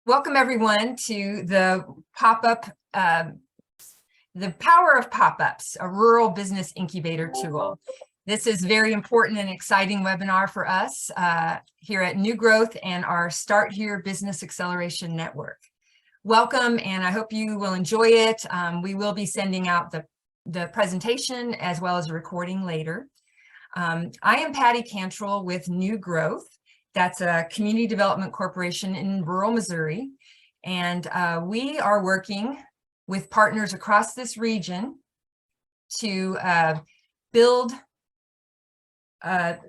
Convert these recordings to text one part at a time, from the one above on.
Welcome everyone to the pop-up, the power of pop-ups, a rural business incubator tool. This is very important and exciting webinar for us here at New Growth and our Start Here Business Acceleration Network. Welcome, and I hope you will enjoy it. We will be sending out the presentation as well as a recording later. I am Patty Cantrell with New Growth. That's a community development corporation in rural Missouri. And we are working with partners across this region to build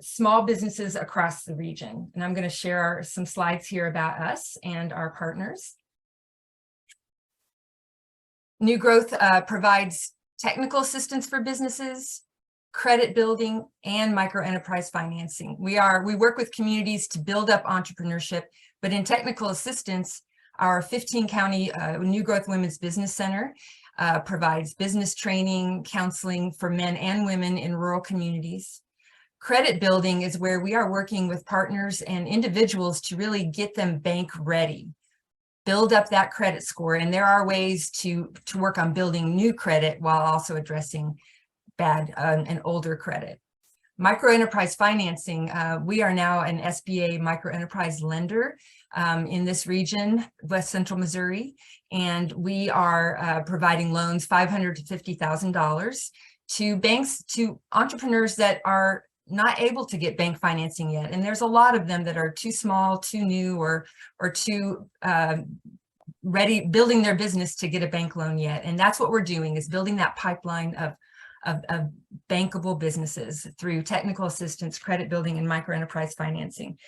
small businesses across the region. And I'm going to share some slides here about us and our partners. New Growth provides technical assistance for businesses, credit building, and micro-enterprise financing. We work with communities to build up entrepreneurship, but in technical assistance, our 15-county New Growth Women's Business Center provides business training, counseling for men and women in rural communities. Credit building is where we are working with partners and individuals to really get them bank ready, build up that credit score, and there are ways to work on building new credit while also addressing bad and older credit. Micro-enterprise financing, we are now an SBA micro-enterprise lender in this region, West Central Missouri, and we are providing loans $500 to $50,000 to banks, to entrepreneurs that are not able to get bank financing yet. And there's a lot of them that are too small, too new, or too ready, building their business to get a bank loan yet. And that's what we're doing, is building that pipeline of bankable businesses through technical assistance, credit building, and micro-enterprise financing.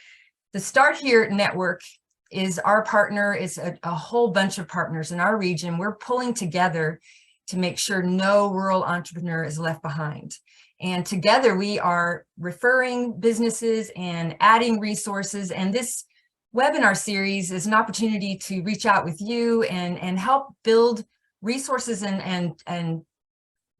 The Start Here network is our partner, is a whole bunch of partners in our region. We're pulling together to make sure no rural entrepreneur is left behind. And together we are referring businesses and adding resources. And this webinar series is an opportunity to reach out with you and help build resources and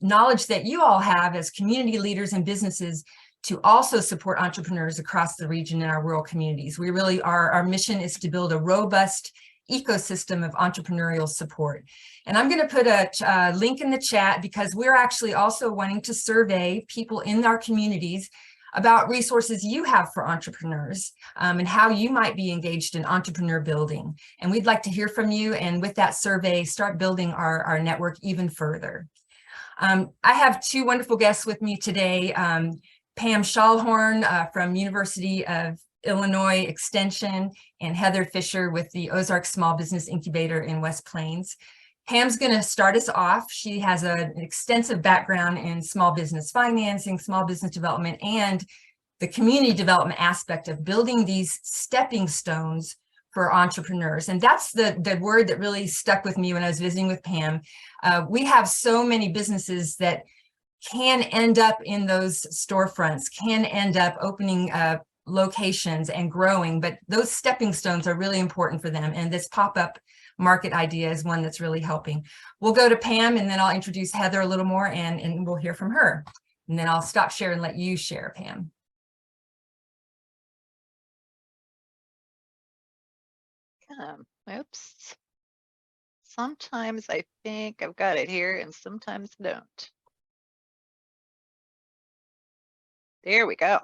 knowledge that you all have as community leaders and businesses to also support entrepreneurs across the region in our rural communities. We really are, our mission is to build a robust ecosystem of entrepreneurial support. And I'm going to put a link in the chat because we're actually also wanting to survey people in our communities about resources you have for entrepreneurs and how you might be engaged in entrepreneur building. And we'd like to hear from you, and with that survey, start building our network even further. I have two wonderful guests with me today, Pam Schallhorn from University of Illinois Extension, and Heather Fisher with the Ozarks Small Business Incubator in West Plains. Pam's going to start us off. She has an extensive background in small business financing, small business development, and the community development aspect of building these stepping stones for entrepreneurs. And that's the word that really stuck with me when I was visiting with Pam. We have so many businesses that can end up in those storefronts, can end up opening locations and growing, but those stepping stones are really important for them. And this pop-up market idea is one that's really helping. We'll go to Pam, and then I'll introduce Heather a little more, and we'll hear from her. And then I'll stop sharing and let you share, Pam. Oops. Sometimes I think I've got it here and sometimes I don't. There we go.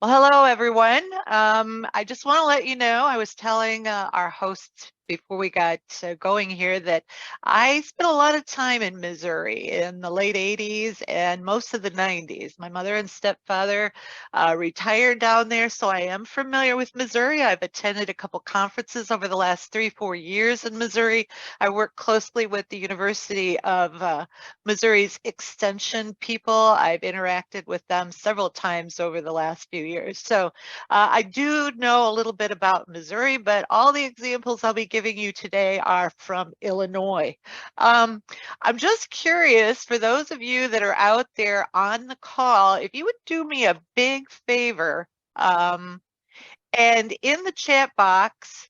Well, hello, everyone. I just want to let you know, I was telling our hosts before we got going here that I spent a lot of time in Missouri in the late 80s and most of the 90s. My mother and stepfather retired down there, so I am familiar with Missouri. I've attended a couple conferences over the last 3-4 years in Missouri. I work closely with the University of Missouri's Extension people. I've interacted with them several times over the last few years. So I do know a little bit about Missouri, but all the examples I'll be giving you today are from Illinois. I'm just curious, for those of you that are out there on the call, if you would do me a big favor, and in the chat box,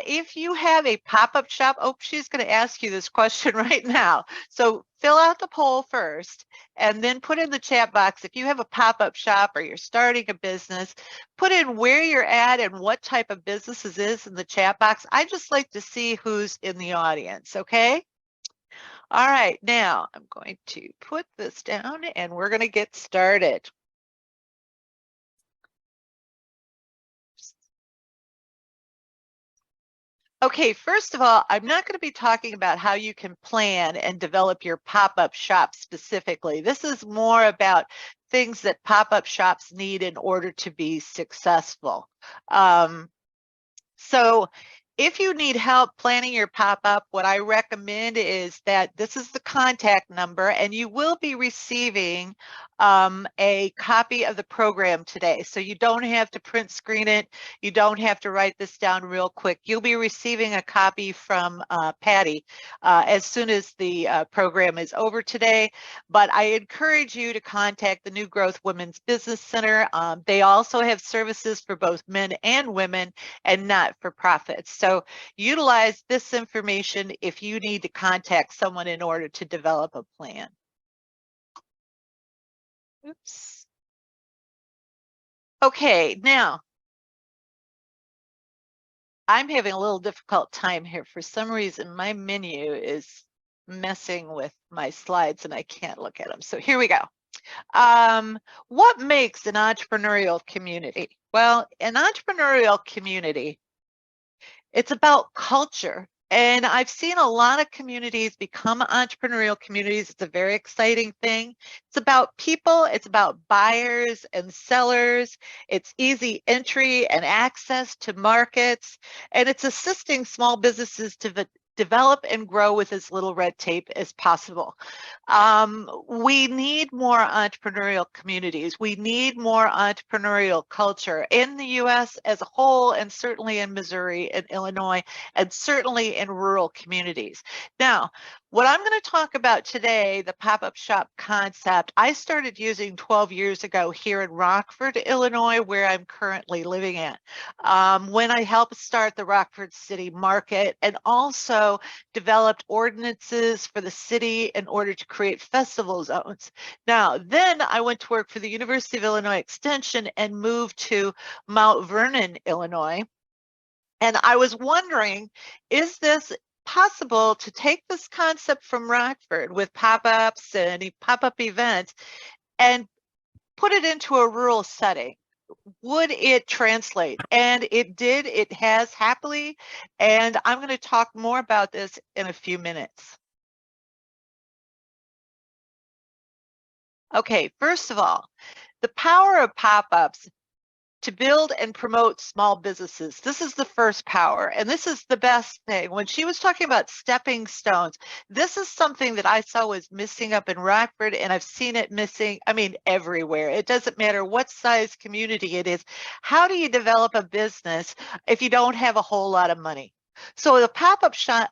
if you have a pop-up shop, oh, she's going to ask you this question right now. So fill out the poll first and then put in the chat box. If you have a pop-up shop or you're starting a business, put in where you're at and what type of business it is in the chat box. I just like to see who's in the audience, okay? All right, now I'm going to put this down and we're going to get started. Okay, first of all, I'm not going to be talking about how you can plan and develop your pop-up shop specifically. This is more about things that pop-up shops need in order to be successful. So if you need help planning your pop-up, what I recommend is that this is the contact number and you will be receiving a copy of the program today. So you don't have to print screen it. You don't have to write this down real quick. You'll be receiving a copy from Patty as soon as the program is over today. But I encourage you to contact the New Growth Women's Business Center. They also have services for both men and women and not for profits. So utilize this information if you need to contact someone in order to develop a plan. Oops. Okay, now I'm having a little difficult time here. For some reason, my menu is messing with my slides and I can't look at them. So here we go. What makes an entrepreneurial community? Well, an entrepreneurial community, it's about culture. And I've seen a lot of communities become entrepreneurial communities. It's a very exciting thing. It's about people, it's about buyers and sellers. It's easy entry and access to markets. And it's assisting small businesses to develop and grow with as little red tape as possible. We need more entrepreneurial communities. We need more entrepreneurial culture in the U.S. as a whole, and certainly in Missouri and Illinois, and certainly in rural communities. Now, what I'm going to talk about today, the pop-up shop concept, I started using 12 years ago here in Rockford, Illinois, where I'm currently living at, when I helped start the Rockford City Market and also developed ordinances for the city in order to create festival zones. Now, then I went to work for the University of Illinois Extension and moved to Mount Vernon, Illinois. And I was wondering, is this possible to take this concept from Rockford with pop-ups and pop-up events and put it into a rural setting? Would it translate? And it did. It has happily. And I'm going to talk more about this in a few minutes. Okay, first of all, the power of pop-ups to build and promote small businesses. This is the first power, and this is the best thing. When she was talking about stepping stones, this is something that I saw was missing up in Rockford, and I've seen it missing, I mean, everywhere. It doesn't matter what size community it is. How do you develop a business if you don't have a whole lot of money? So the pop-up shop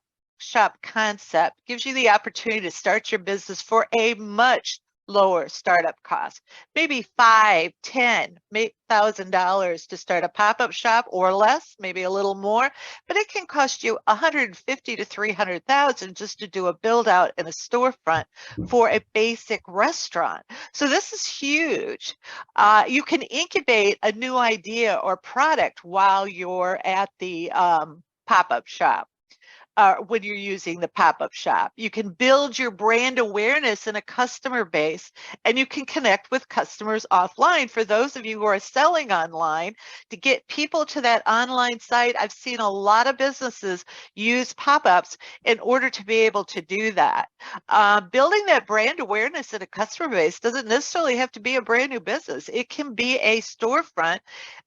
concept gives you the opportunity to start your business for a much lower startup cost, maybe $5,000, $10,000 to start a pop-up shop, or less, maybe a little more, but it can cost you $150,000 to $300,000 just to do a build out in a storefront for a basic restaurant. So this is huge. You can incubate a new idea or product while you're at the pop-up shop. When you're using the pop-up shop. You can build your brand awareness in a customer base, and you can connect with customers offline. For those of you who are selling online, to get people to that online site, I've seen a lot of businesses use pop-ups in order to be able to do that. Building that brand awareness in a customer base doesn't necessarily have to be a brand new business. It can be a storefront,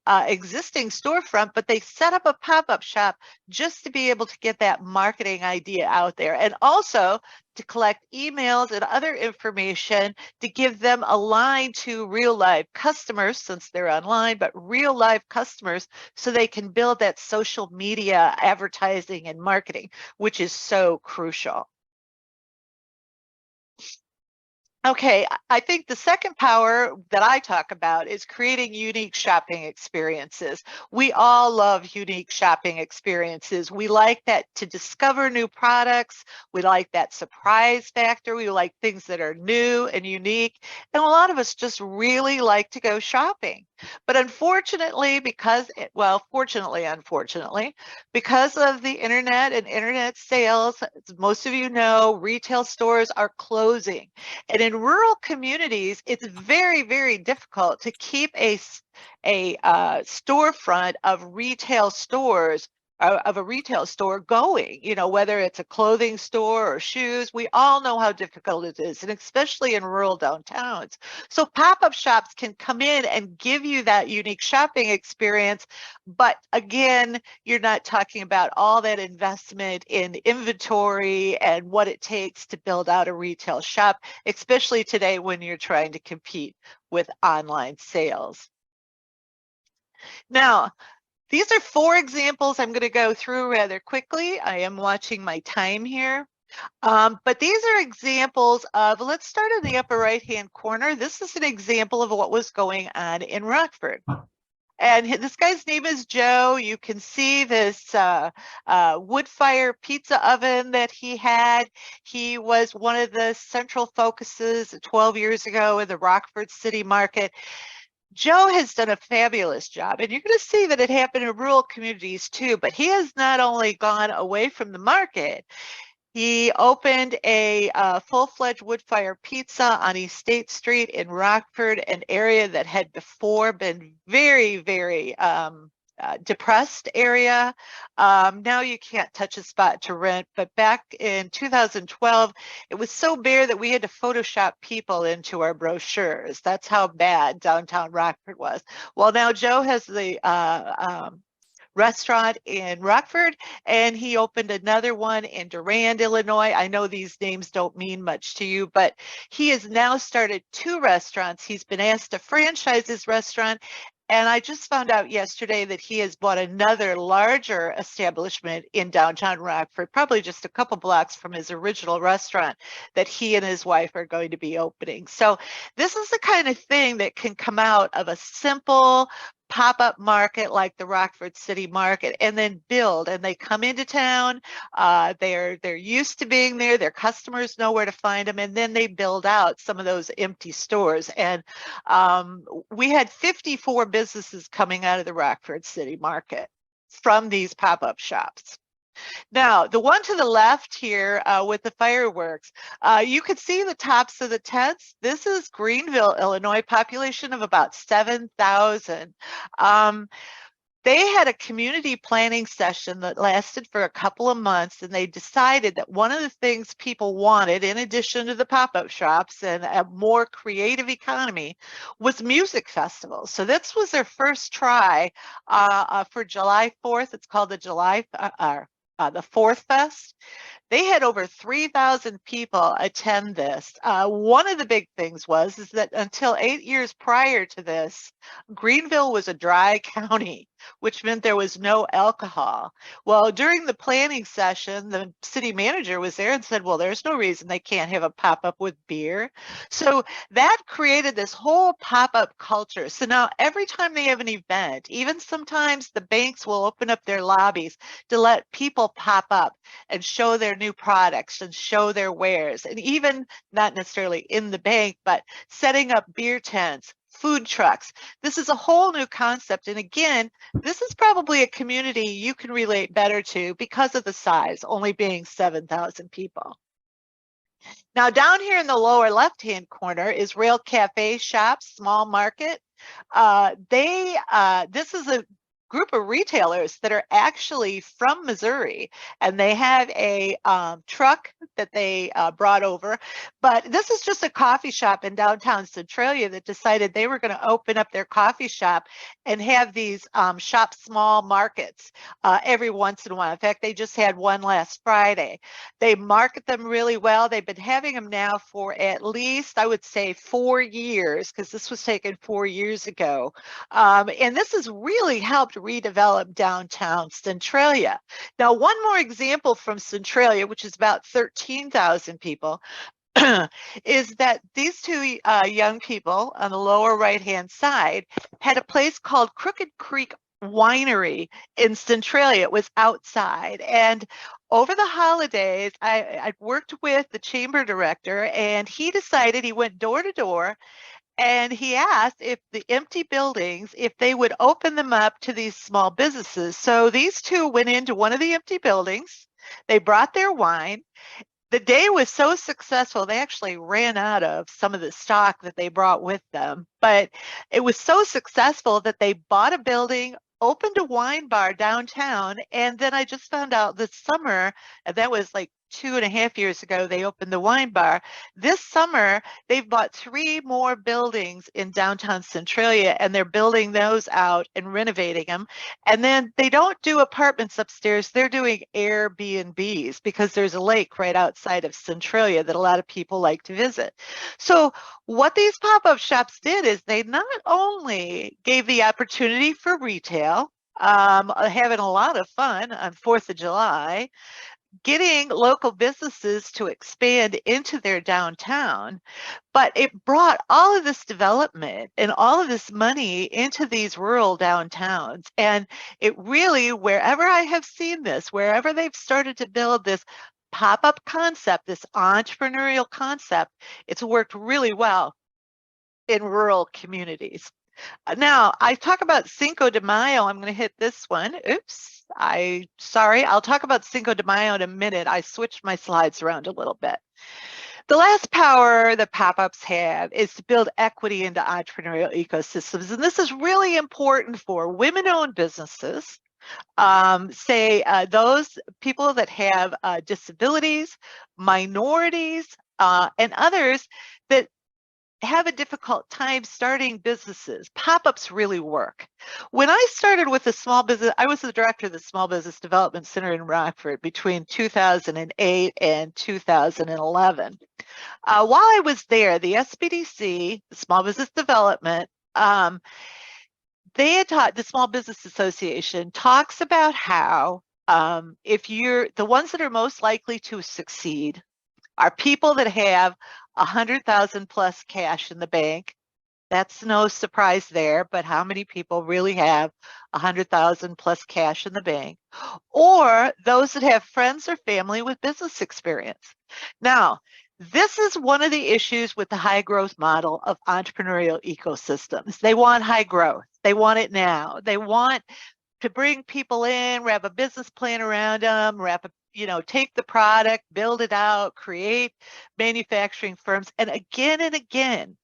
existing storefront, but they set up a pop-up shop just to be able to get that marketing idea out there, and also to collect emails and other information to give them a line to real live customers, since they're online, but real live customers, so they can build that social media advertising and marketing, which is so crucial. Okay, I think the second power that I talk about is creating unique shopping experiences. We all love unique shopping experiences. We like that to discover new products. We like that surprise factor. We like things that are new and unique. And a lot of us just really like to go shopping. But unfortunately, unfortunately, because of the internet and internet sales, as most of you know, retail stores are closing. And in rural communities, it's very, very difficult to keep a storefront of retail stores of a retail store going, you know, whether it's a clothing store or shoes. We all know how difficult it is, and especially in rural downtowns. So pop-up shops can come in and give you that unique shopping experience. But again, you're not talking about all that investment in inventory and what it takes to build out a retail shop, especially today when you're trying to compete with online sales. Now, these are 4 examples I'm going to go through rather quickly. I am watching my time here. But these are examples of, let's start in the upper right-hand corner. This is an example of what was going on in Rockford. And this guy's name is Joe. You can see this wood fire pizza oven that he had. He was one of the central focuses 12 years ago in the Rockford City Market. Joe has done a fabulous job, and you're going to see that it happened in rural communities too, but he has not only gone away from the market, he opened a full-fledged wood fire pizza on East State Street in Rockford, an area that had before been very, very depressed area. Now you can't touch a spot to rent, but back in 2012, it was so bare that we had to Photoshop people into our brochures. That's how bad downtown Rockford was. Well, now Joe has the restaurant in Rockford, and he opened another one in Durand, Illinois. I know these names don't mean much to you, but he has now started 2 restaurants. He's been asked to franchise his restaurant, and I just found out yesterday that he has bought another larger establishment in downtown Rockford, probably just a couple blocks from his original restaurant that he and his wife are going to be opening. So this is the kind of thing that can come out of a simple pop-up market like the Rockford City Market, and then build. And they come into town, they're used to being there, their customers know where to find them, and then they build out some of those empty stores. And we had 54 businesses coming out of the Rockford City Market from these pop-up shops. Now, the one to the left here with the fireworks, you could see the tops of the tents. This is Greenville, Illinois, population of about 7,000. They had a community planning session that lasted for a couple of months, and they decided that one of the things people wanted, in addition to the pop-up shops and a more creative economy, was music festivals. So this was their first try for July 4th. It's called the 4th Fest. They had over 3,000 people attend this. One of the big things is that until 8 years prior to this, Greenville was a dry county, which meant there was no alcohol. Well, during the planning session, the city manager was there and said, well, there's no reason they can't have a pop-up with beer. So that created this whole pop-up culture. So now every time they have an event, even sometimes the banks will open up their lobbies to let people pop up and show their new products and show their wares, and even not necessarily in the bank, but setting up beer tents, food trucks. This is a whole new concept. And again, this is probably a community you can relate better to because of the size, only being 7,000 people. Now down here in the lower left-hand corner is Rail Cafe Shops, Small Market. This is a group of retailers that are actually from Missouri, and they have a truck that they brought over. But this is just a coffee shop in downtown Centralia that decided they were going to open up their coffee shop and have these shop small markets every once in a while. In fact, they just had one last Friday. They market them really well. They've been having them now for at least, I would say, 4 years, because this was taken 4 years ago. And this has really helped redevelop downtown Centralia. Now, one more example from Centralia, which is about 13,000 people. is that these two young people on the lower right-hand side had a place called Crooked Creek Winery in Centralia. It was outside. And over the holidays, I worked with the chamber director, and he decided, he went door to door, and he asked if the empty buildings, if they would open them up to these small businesses. So these two went into one of the empty buildings. They brought their wine. The day was so successful, they actually ran out of some of the stock that they brought with them. But it was so successful that they bought a building, opened a wine bar downtown, and then I just found out this summer, and that was like 2.5 years ago, they opened the wine bar. This summer, they've bought 3 more buildings in downtown Centralia, and they're building those out and renovating them. And then they don't do apartments upstairs, they're doing Airbnbs because there's a lake right outside of Centralia that a lot of people like to visit. So what these pop-up shops did is they not only gave the opportunity for retail, having a lot of fun on 4th of July, getting local businesses to expand into their downtown, but it brought all of this development and all of this money into these rural downtowns. And it really, wherever I have seen this, wherever they've started to build this pop-up concept, this entrepreneurial concept, it's worked really well in rural communities. Now, I talk about Cinco de Mayo. I'm going to hit this one. Oops, sorry. I'll talk about Cinco de Mayo in a minute. I switched my slides around a little bit. The last power that pop-ups have is to build equity into entrepreneurial ecosystems. And this is really important for women-owned businesses, those people that have disabilities, minorities, and others that have a difficult time starting businesses. Pop-ups really work. When I started with a small business, I was the director of the Small Business Development Center in Rockford between 2008 and 2011. While I was there, the SBDC, the Small Business Development, they had taught, the Small Business Association talks about how if you're the ones that are most likely to succeed are people that have 100,000 plus cash in the bank. That's no surprise there, but how many people really have 100,000 plus cash in the bank? Or those that have friends or family with business experience. Now, this is one of the issues with the high growth model of entrepreneurial ecosystems. They want high growth. They want it now. They want to bring people in, wrap a business plan around them, take the product, build it out, create manufacturing firms. And again,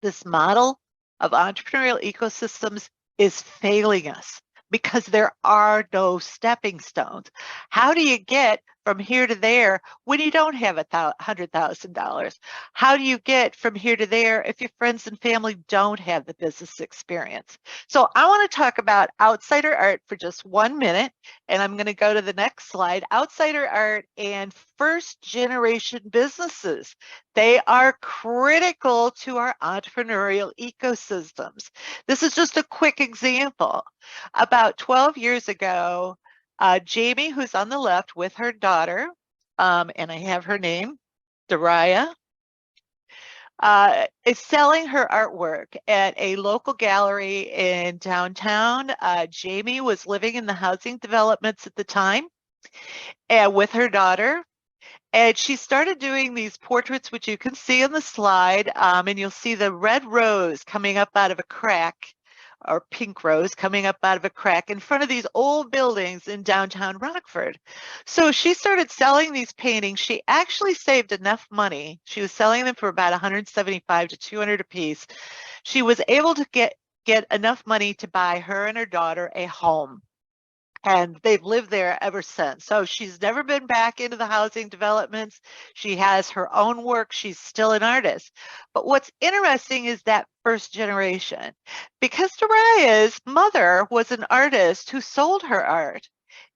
this model of entrepreneurial ecosystems is failing us because there are no stepping stones. How do you get from here to there when you don't have $100,000? How do you get from here to there if your friends and family don't have the business experience? So I want to talk about outsider art for just 1 minute, and I'm going to go to the next slide. Outsider art and first generation businesses. They are critical to our entrepreneurial ecosystems. This is just a quick example. About 12 years ago, Jamie, who's on the left with her daughter, and I have her name, Daria, is selling her artwork at a local gallery in downtown. Jamie was living in the housing developments at the time and with her daughter. And she started doing these portraits, which you can see in the slide, and you'll see the red rose coming up out of a crack, or pink rose coming up out of a crack in front of these old buildings in downtown Rockford. So she started selling these paintings. She actually saved enough money. She was selling them for about $175 to $200 a piece. She was able to get enough money to buy her and her daughter a home. And they've lived there ever since. So she's never been back into the housing developments. She has her own work. She's still an artist. But what's interesting is that first generation, because Daria's mother was an artist who sold her art.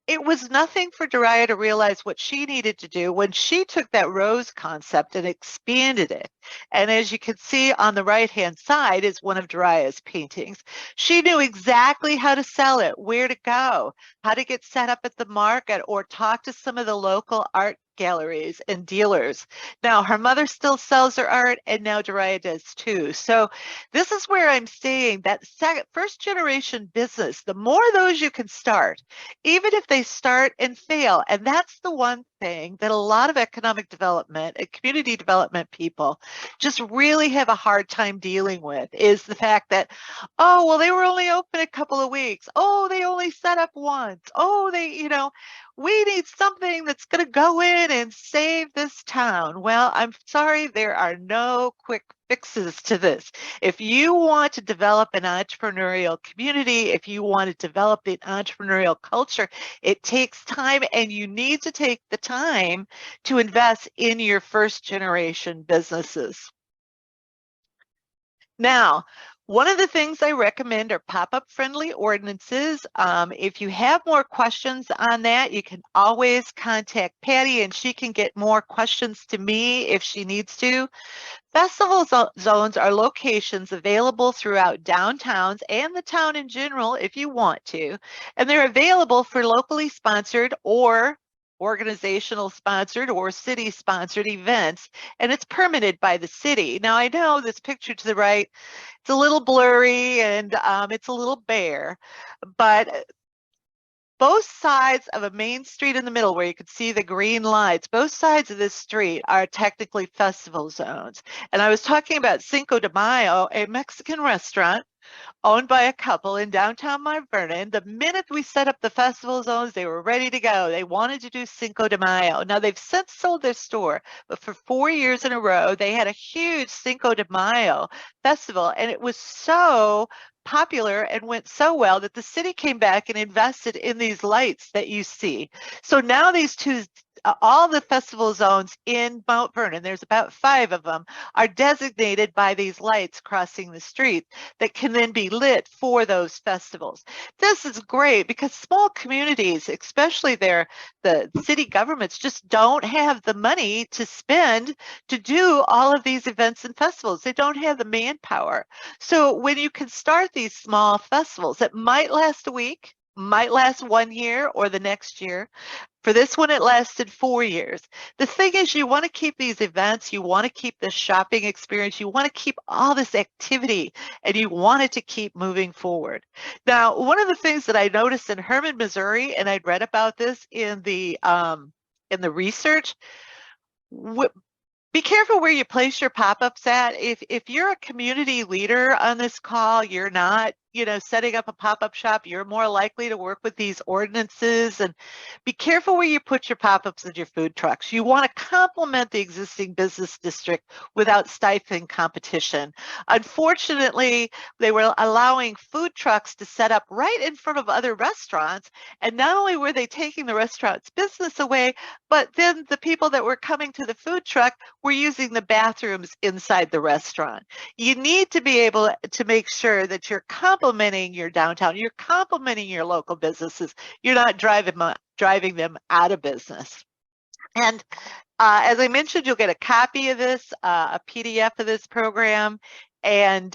It was nothing for Daria to realize what she needed to do when she took that rose concept and expanded it. And as you can see on the right-hand side is one of Daria's paintings. She knew exactly how to sell it, where to go, how to get set up at the market, or talk to some of the local art galleries and dealers. Now, her mother still sells her art, and now Dariah does too. So this is where I'm seeing that first generation business, the more of those you can start, even if they start and fail. And that's the one thing that a lot of economic development and community development people just really have a hard time dealing with, is the fact that, oh, well, they were only open a couple of weeks. Oh, they only set up once. Oh, we need something that's going to go in and save this town. Well, I'm sorry, there are no quick fixes to this. If you want to develop an entrepreneurial community, if you want to develop an entrepreneurial culture, it takes time, and you need to take the time to invest in your first generation businesses. Now, one of the things I recommend are pop-up friendly ordinances. If you have more questions on that, you can always contact Patty, and she can get more questions to me if she needs to. Festival zones are locations available throughout downtowns and the town in general if you want to, and they're available for locally sponsored or organizational sponsored or city sponsored events, and it's permitted by the city. Now, I know this picture to the right, it's a little blurry and it's a little bare, but both sides of a main street in the middle where you can see the green lights, both sides of this street are technically festival zones. And I was talking about Cinco de Mayo, a Mexican restaurant owned by a couple in downtown Mount Vernon. The minute we set up the festival zones, they were ready to go. They wanted to do Cinco de Mayo. Now, they've since sold their store, but for 4 years in a row, they had a huge Cinco de Mayo festival, and it was so popular and went so well that the city came back and invested in these lights that you see. So now these all the festival zones in Mount Vernon, there's about 5 of them, are designated by these lights crossing the street that can then be lit for those festivals. This is great because small communities, especially the city governments, just don't have the money to spend to do all of these events and festivals. They don't have the manpower. So when you can start these small festivals that might last a week, might last 1 year or the next year. For this one, it lasted 4 years. The thing is, you want to keep these events, you want to keep this shopping experience, you want to keep all this activity, and you want it to keep moving forward. Now, one of the things that I noticed in Hermann, Missouri, and I'd read about this in the research, be careful where you place your pop-ups at. If you're a community leader on this call, you're not, setting up a pop-up shop, you're more likely to work with these ordinances, and be careful where you put your pop-ups and your food trucks. You want to complement the existing business district without stifling competition. Unfortunately, they were allowing food trucks to set up right in front of other restaurants, and not only were they taking the restaurant's business away, but then the people that were coming to the food truck were using the bathrooms inside the restaurant. You need to be able to make sure that you're complementing your downtown, you're complementing your local businesses, you're not driving them out of business. And as I mentioned, you'll get a copy of this, a PDF of this program. And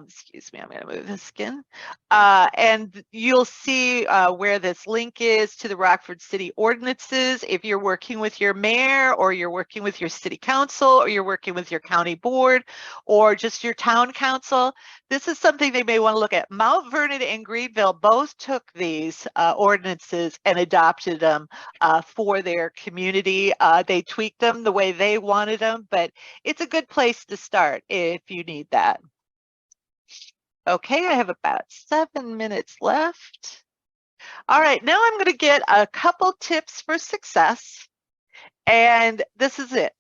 excuse me, I'm going to move this again. And you'll see where this link is to the Rockford City ordinances. If you're working with your mayor, or you're working with your city council, or you're working with your county board, or just your town council, this is something they may want to look at. Mount Vernon and Greenville both took these ordinances and adopted them for their community. They tweaked them the way they wanted them, but it's a good place to start if you need that. Okay, I have about 7 minutes left. All right, now I'm going to get a couple tips for success, and this is it.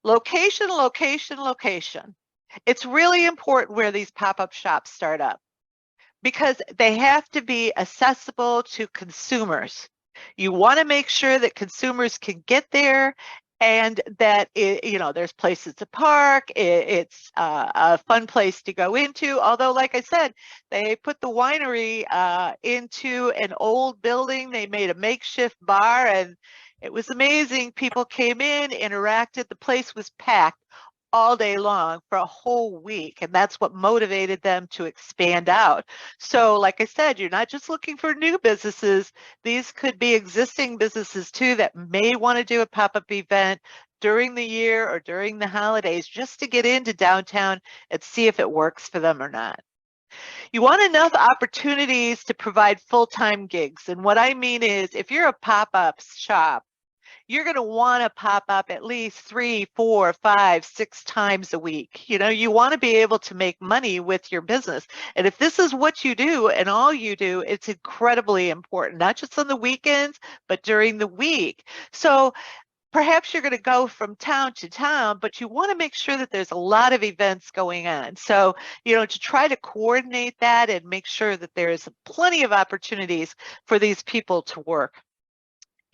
Location, location, location. It's really important where these pop-up shops start up, because they have to be accessible to consumers. You want to make sure that consumers can get there, and that there's places to park. It's a fun place to go into. Although, like I said, they put the winery into an old building. They made a makeshift bar, and it was amazing. People came in, interacted. The place was packed all day long for a whole week. And that's what motivated them to expand out. So like I said, you're not just looking for new businesses. These could be existing businesses too that may want to do a pop-up event during the year or during the holidays just to get into downtown and see if it works for them or not. You want enough opportunities to provide full-time gigs. And what I mean is if you're a pop-up shop, you're going to want to pop up at least 3, 4, 5, 6 times a week. You know, you want to be able to make money with your business. And if this is what you do and all you do, it's incredibly important, not just on the weekends, but during the week. So perhaps you're going to go from town to town, but you want to make sure that there's a lot of events going on. So, you know, to try to coordinate that and make sure that there's plenty of opportunities for these people to work.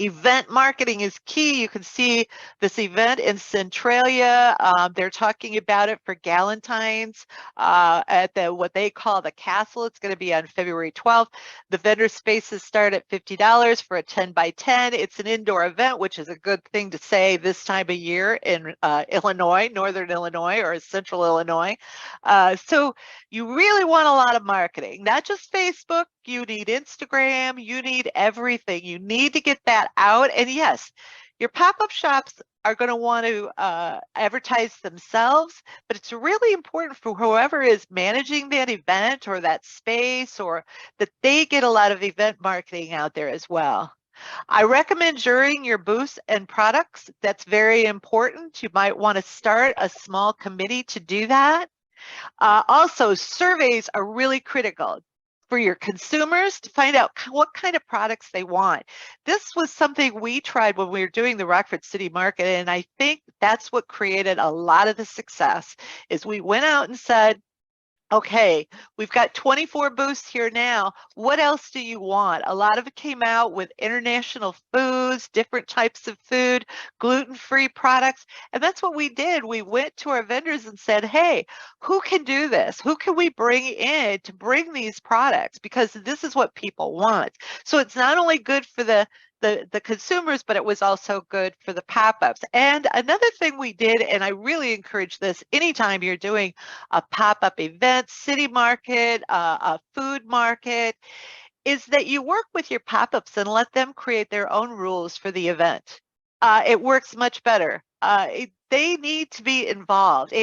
Event marketing is key. You can see this event in Centralia. They're talking about it for Galentine's at what they call the Castle. It's going to be on February 12th. The vendor spaces start at $50 for a 10 by 10. It's an indoor event, which is a good thing to say this time of year in Illinois, Northern Illinois, or Central Illinois. So you really want a lot of marketing, not just Facebook. You need Instagram, you need everything. You need to get that out. And yes, your pop-up shops are going to want to advertise themselves, but it's really important for whoever is managing that event or that space, or that they get a lot of event marketing out there as well. I recommend during your booths and products. That's very important. You might want to start a small committee to do that. Also, surveys are really critical for your consumers to find out what kind of products they want. This was something we tried when we were doing the Rockford City Market, and I think that's what created a lot of the success. Is we went out and said, okay, we've got 24 booths here now. What else do you want? A lot of it came out with international foods, different types of food, gluten-free products. And that's what we did. We went to our vendors and said, hey, who can do this? Who can we bring in to bring these products? Because this is what people want. So it's not only good for the consumers, but it was also good for the pop-ups. And another thing we did, and I really encourage this anytime you're doing a pop-up event, city market, a food market, is that you work with your pop-ups and let them create their own rules for the event. It works much better. They need to be involved.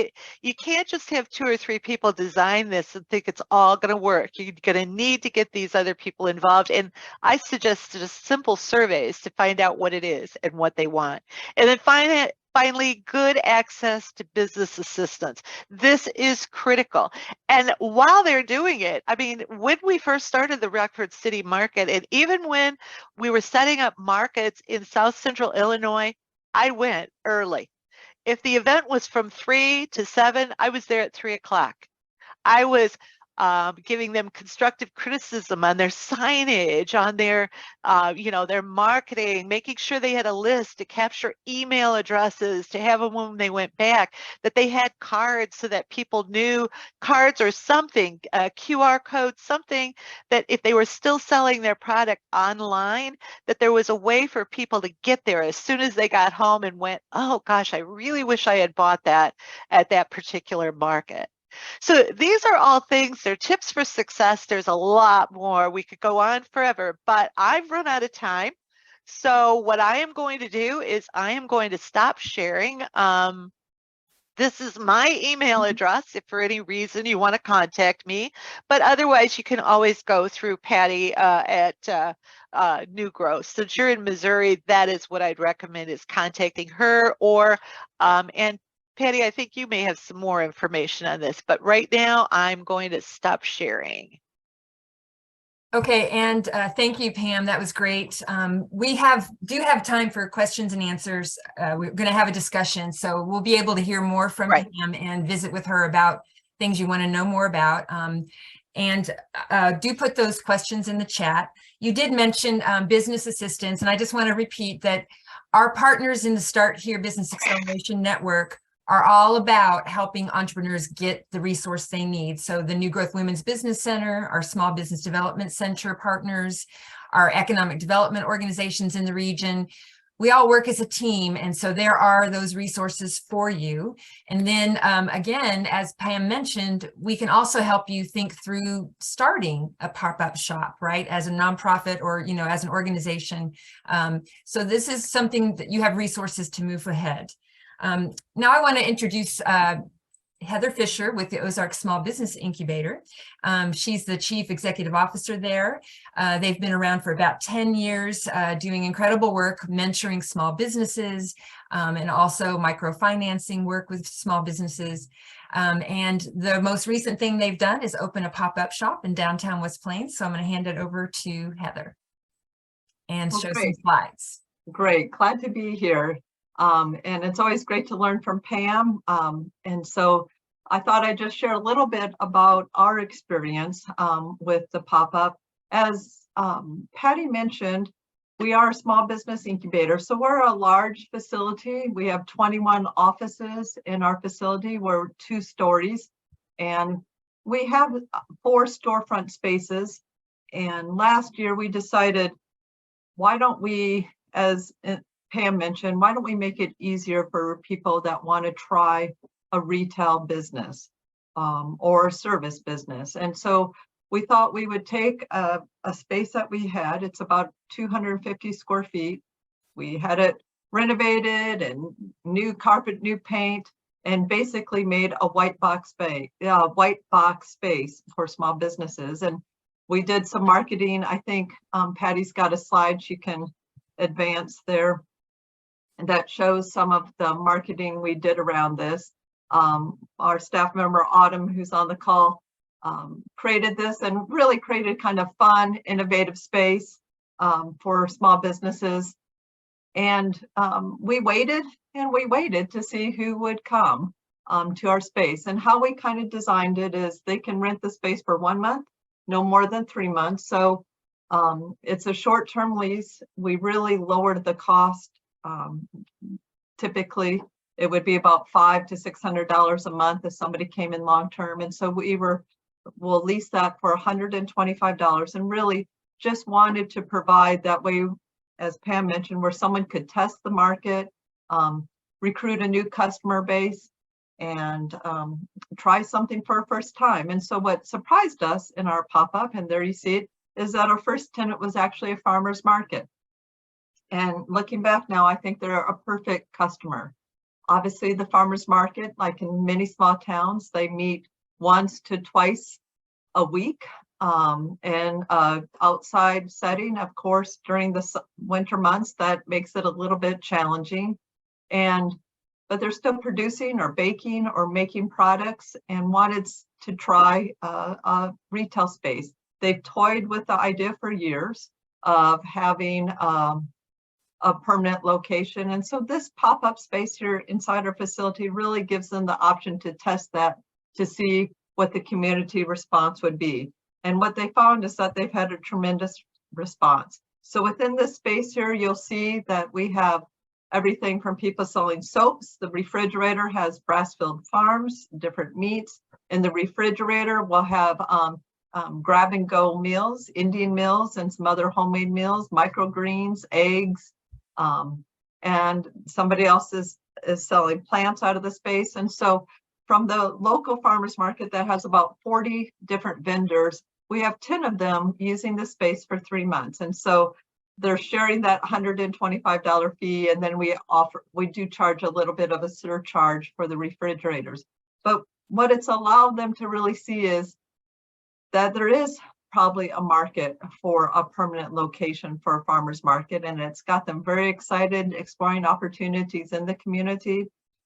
You can't just have 2 or 3 people design this and think it's all going to work. You're going to need to get these other people involved. And I suggest just simple surveys to find out what it is and what they want. And then finally, good access to business assistance. This is critical. And while they're doing it, I mean, when we first started the Rockford City Market, and even when we were setting up markets in South Central Illinois, I went early. If the event was from 3 to 7, I was there at 3 o'clock. I was giving them constructive criticism on their signage, on their, their marketing, making sure they had a list to capture email addresses, to have them when they went back, that they had cards so that people knew, cards or something, QR code, something that if they were still selling their product online, that there was a way for people to get there as soon as they got home and went, oh gosh, I really wish I had bought that at that particular market. So these are all things, they're tips for success. There's a lot more. We could go on forever, but I've run out of time. So what I am going to do is I am going to stop sharing. This is my email address if for any reason you want to contact me, but otherwise you can always go through Patty at New Growth. Since you're in Missouri, that is what I'd recommend, is contacting her, or and Patty, I think you may have some more information on this, but right now I'm going to stop sharing. Okay, and thank you, Pam. That was great. We do have time for questions and answers. We're going to have a discussion, so we'll be able to hear more from Pam and visit with her about things you want to know more about. And do put those questions in the chat. You did mention business assistance, and I just want to repeat that our partners in the Start Here Business Acceleration Network are all about helping entrepreneurs get the resource they need. So the New Growth Women's Business Center, our Small Business Development Center partners, our economic development organizations in the region, we all work as a team. And so there are those resources for you. And then again, as Pam mentioned, we can also help you think through starting a pop-up shop, right? As a nonprofit or, you know, as an organization. So this is something that you have resources to move ahead. Now I want to introduce Heather Fisher with the Ozarks Small Business Incubator. She's the Chief Executive Officer there. They've been around for about 10 years, doing incredible work, mentoring small businesses, and also microfinancing work with small businesses. And the most recent thing they've done is open a pop-up shop in downtown West Plains. So I'm going to hand it over to Heather and show some slides. Great, glad to be here. And it's always great to learn from Pam. And so I thought I'd just share a little bit about our experience with the pop-up. As Patty mentioned, we are a small business incubator. So we're a large facility. We have 21 offices in our facility. We're 2 stories, and we have 4 storefront spaces. And last year we decided, why don't we, as Pam mentioned, why don't we make it easier for people that want to try a retail business or a service business? And so we thought we would take a space that we had. It's about 250 square feet. We had it renovated and new carpet, new paint, and basically made a white box space for small businesses. And we did some marketing. I think Patty's got a slide she can advance there, and that shows some of the marketing we did around this. Our staff member, Autumn, who's on the call, created this and really created kind of fun, innovative space for small businesses. And we waited and we waited to see who would come to our space. And how we kind of designed it is they can rent the space for 1 month, no more than 3 months. So it's a short-term lease. We really lowered the cost. Typically, it would be about $500 to $600 a month if somebody came in long-term. And so we'll lease that for $125, and really just wanted to provide that way, as Pam mentioned, where someone could test the market, recruit a new customer base, and try something for a first time. And so what surprised us in our pop-up, and there you see it, is that our first tenant was actually a farmer's market. And looking back now, I think they're a perfect customer. Obviously, the farmer's market, like in many small towns, they meet once to twice a week in an outside setting. Of course, during the winter months, that makes it a little bit challenging. But they're still producing or baking or making products and wanted to try a retail space. They've toyed with the idea for years of having a permanent location. And so this pop-up space here inside our facility really gives them the option to test that, to see what the community response would be. And what they found is that they've had a tremendous response. So within this space here, you'll see that we have everything from people selling soaps. The refrigerator has Brassfield Farms, different meats. In the refrigerator, we'll have grab and go meals, Indian meals, and some other homemade meals, microgreens, eggs, and somebody else is selling plants out of the space. And so from the local farmers market that has about 40 different vendors, we have 10 of them using the space for 3 months. And so they're sharing that $125 fee, and then we do charge a little bit of a surcharge for the refrigerators. But what it's allowed them to really see is that there is probably a market for a permanent location for a farmer's market, and it's got them very excited, exploring opportunities in the community.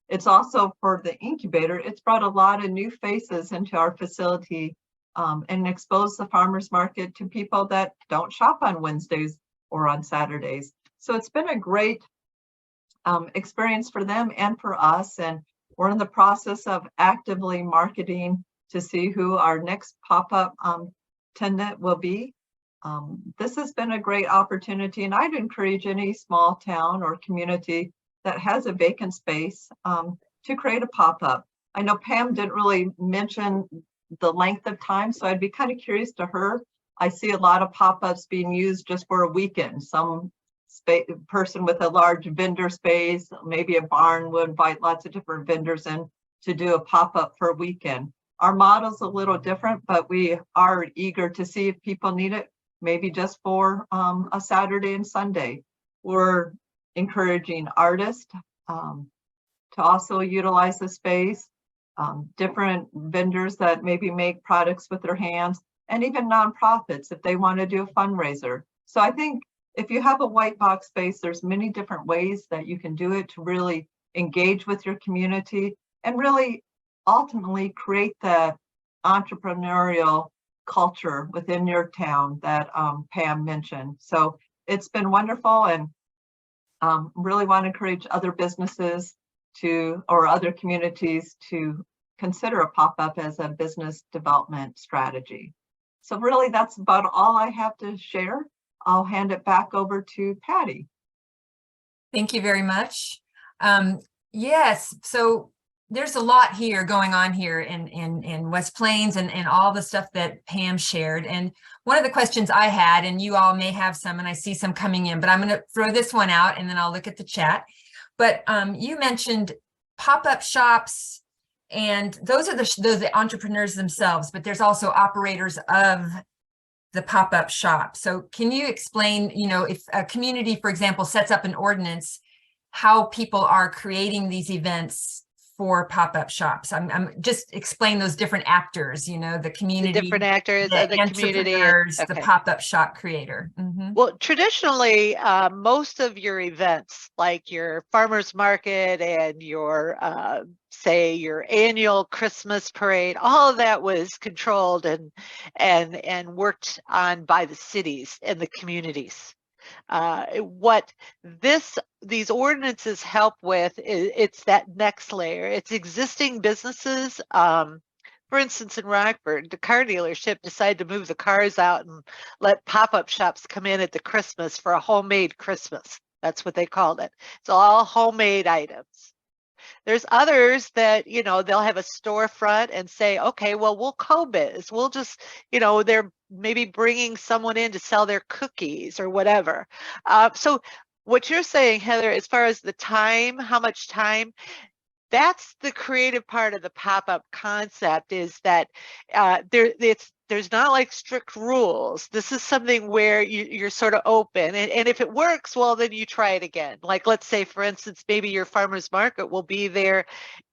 It's also, for the incubator, it's brought a lot of new faces into our facility and exposed the farmer's market to people that don't shop on Wednesdays or on Saturdays. So it's been a great experience for them and for us, and we're in the process of actively marketing to see who our next pop-up tenant will be. This has been a great opportunity, and I'd encourage any small town or community that has a vacant space to create a pop-up. I know Pam didn't really mention the length of time, so I'd be kind of curious to her. I see a lot of pop-ups being used just for a weekend. Some person with a large vendor space, maybe a barn, will invite lots of different vendors in to do a pop-up for a weekend. Our model's a little different, but we are eager to see if people need it, maybe just for a Saturday and Sunday. We're encouraging artists to also utilize the space, different vendors that maybe make products with their hands, and even nonprofits if they want to do a fundraiser. So I think if you have a white box space, there's many different ways that you can do it to really engage with your community and really ultimately create that entrepreneurial culture within your town that Pam mentioned. So it's been wonderful, and really want to encourage other businesses or other communities to consider a pop-up as a business development strategy. So really that's about all I have to share. I'll hand it back over to Patty. Thank you very much. Yes, so there's a lot here going on here in West Plains and all the stuff that Pam shared. And one of the questions I had, and you all may have some, and I see some coming in, but I'm going to throw this one out and then I'll look at the chat. But you mentioned pop-up shops, and those are the entrepreneurs themselves, but there's also operators of the pop-up shop. So can you explain, if a community, for example, sets up an ordinance, how people are creating these events for pop-up shops? I'm just explain those different actors, the community, The different actors the of the community. entrepreneurs, Okay. the pop-up shop creator. Mm-hmm. Well, traditionally, most of your events, like your farmers market and your, say, your annual Christmas parade, all of that was controlled and worked on by the cities and the communities. What these ordinances help with it's that next layer. It's existing businesses. For instance, in Rockford, the car dealership decided to move the cars out and let pop-up shops come in at the Christmas for a homemade Christmas. That's what they called it. It's all homemade items. There's others that, they'll have a storefront and say, okay, well, we'll co-biz. We'll just, they're maybe bringing someone in to sell their cookies or whatever. So what you're saying, Heather, as far as the time, how much time, that's the creative part of the pop-up concept, is that there's not like strict rules. This is something where you're sort of open, and if it works, well, then you try it again. Like, let's say, for instance, maybe your farmer's market will be there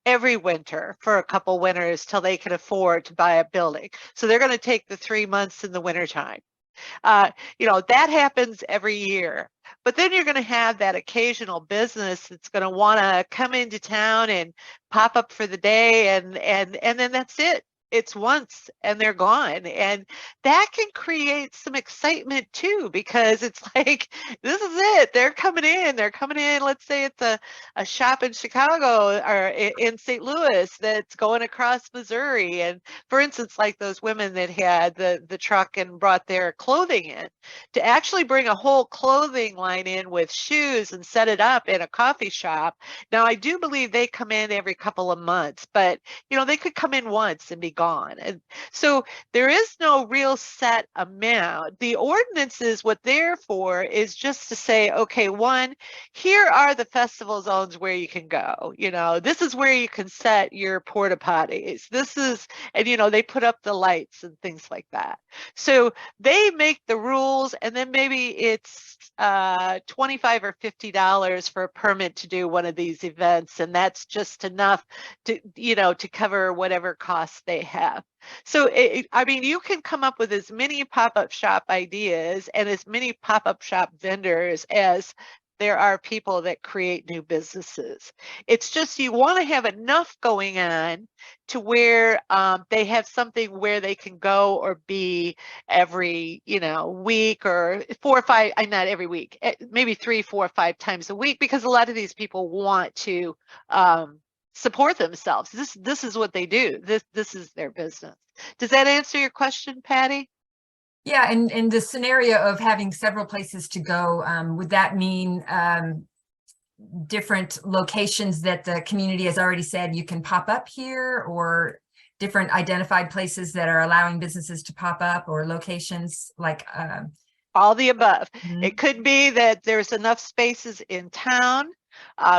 every winter for a couple winters till they can afford to buy a building. So they're going to take the 3 months in the wintertime. That happens every year. But then you're going to have that occasional business that's going to want to come into town and pop up for the day, and then that's it. It's once and they're gone. And that can create some excitement too, because it's like, this is it. They're coming in. Let's say it's a shop in Chicago or in St. Louis that's going across Missouri. And for instance, like those women that had the truck and brought their clothing in, to actually bring a whole clothing line in with shoes and set it up in a coffee shop. Now, I do believe they come in every couple of months, but they could come in once and be gone. And so there is no real set amount. The ordinances, what they're for is just to say, okay, one, here are the festival zones where you can go. This is where you can set your porta potties. And they put up the lights and things like that. So they make the rules, and then maybe it's $25 or $50 for a permit to do one of these events, and that's just enough to cover whatever costs they have. So you can come up with as many pop-up shop ideas and as many pop-up shop vendors as there are people that create new businesses. It's just you want to have enough going on to where they have something where they can go or be every week, or 4 or 5, not every week, maybe 3, 4, 5 times a week, because a lot of these people want to support themselves. This is what they do. This is their business. Does that answer your question, Patty? Yeah, and in the scenario of having several places to go, would that mean different locations that the community has already said you can pop up here, or different identified places that are allowing businesses to pop up, or locations like all the above. Mhm. It could be that there's enough spaces in town,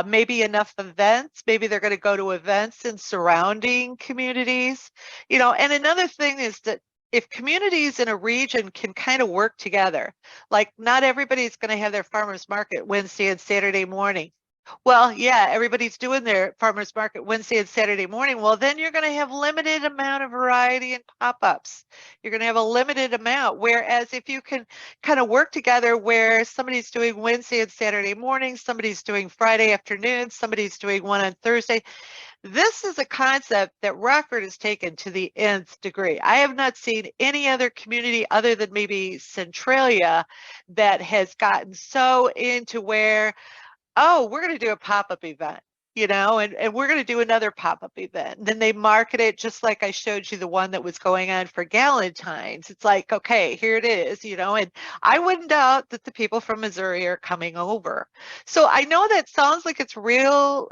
maybe enough events. Maybe they're going to go to events in surrounding communities, and another thing is that if communities in a region can kind of work together, like not everybody's going to have their farmers market Wednesday and Saturday morning. Well, yeah, everybody's doing their farmers market Wednesday and Saturday morning. Well, then you're going to have limited amount of variety and pop-ups. You're going to have a limited amount. Whereas if you can kind of work together where somebody's doing Wednesday and Saturday morning, somebody's doing Friday afternoon, somebody's doing one on Thursday. This is a concept that Rockford has taken to the nth degree. I have not seen any other community other than maybe Centralia that has gotten so into where, oh, we're going to do a pop-up event, and we're going to do another pop-up event. And then they market it just like I showed you the one that was going on for Galentine's. It's like, okay, here it is, and I wouldn't doubt that the people from Missouri are coming over. So I know that sounds like it's real,